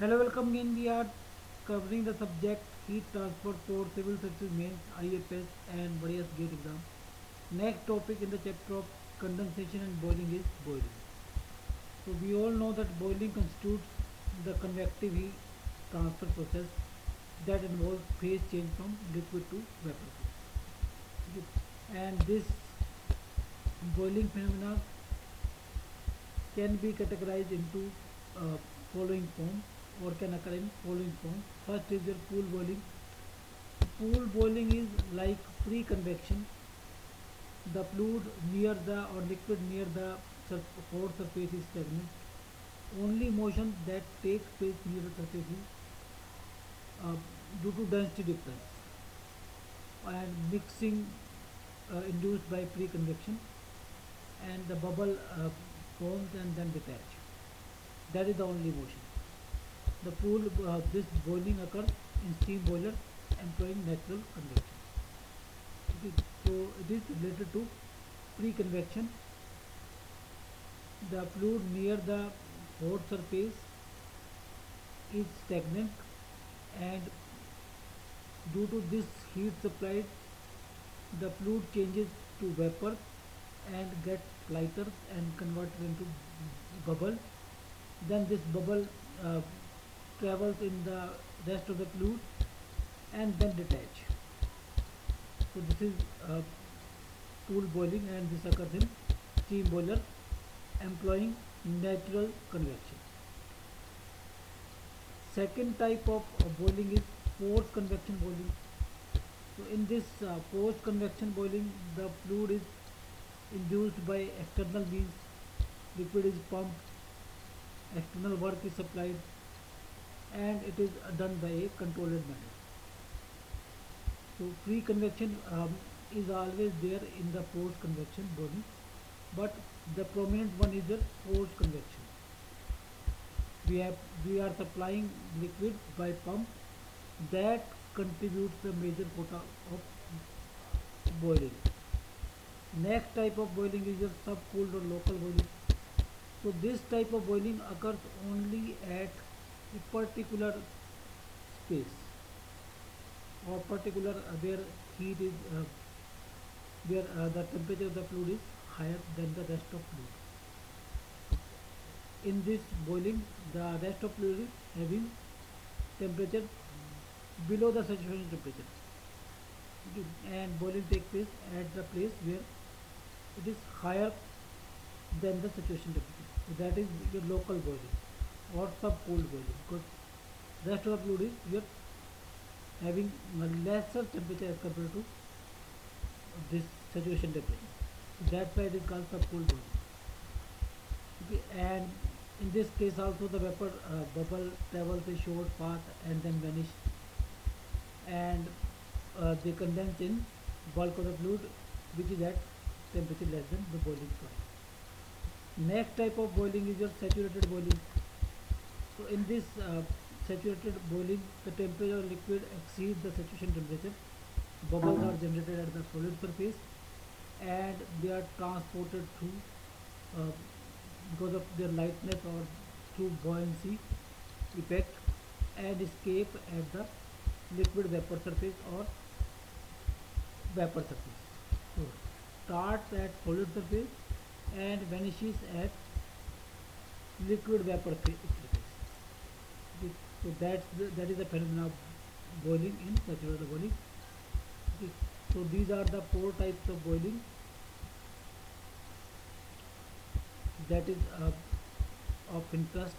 Hello, welcome again. We are covering the subject heat transfer for civil services mains, IFS and various gate exam. Next topic in the chapter of condensation and boiling is boiling. So we all know that boiling constitutes the convective heat transfer process that involves phase change from liquid to vapor phase. Okay. And this boiling phenomena can be categorized into following form or can occur in following form. First is your pool boiling. Pool boiling is like pre-convection. The fluid near the or liquid near the hot surface is stagnant. Only motion that takes place near the surface is uh, due to density difference and mixing induced by pre-convection, and the bubble forms and then detach. That is the only motion. The pool, this boiling occurs in steam boiler employing natural convection. Okay. So it is related to pre-convection. The fluid near the hot surface is stagnant, and due to this heat supplied, the fluid changes to vapor and gets lighter and converted into bubble. Then this bubble uh, travels in the rest of the fluid and then detach. So this is pool boiling, and this occurs in steam boiler employing natural convection. Second type of boiling is forced convection boiling. So in this forced convection boiling, the fluid is induced by external means. Liquid is pumped, external work is supplied, and it is done by a controlled method. So free convection is always there in the forced convection boiling, but the prominent one is the forced convection. We are supplying liquid by pump that contributes the major quota of boiling. Next type of boiling is your subcooled or local boiling. So this type of boiling occurs only at a particular space or particular where heat is where the temperature of the fluid is higher than the rest of fluid. In this boiling, the rest of fluid is having temperature below the saturation temperature. Okay. And boiling takes place at the place where it is higher than the saturation temperature. So that is your local boiling or sub-cooled boiling, because rest of the fluid is you are having a lesser temperature as compared to this saturation temperature. So that's why it is called sub-cooled boiling. Okay. And in this case also the vapor bubble travels a short path and then vanish, and they condense in bulk of the fluid which is at temperature less than the boiling point. Next type of boiling is your saturated boiling. So in this saturated boiling, the temperature of liquid exceeds the saturation temperature. Bubbles are generated at the solid surface, and they are transported through uh, because of their lightness or through buoyancy effect, and escape at the liquid vapor surface or vapor surface. So starts at solid surface and vanishes at liquid vapor surface. Okay. So that is the phenomenon of boiling in saturated boiling. Okay. So these are the four types of boiling that is of interest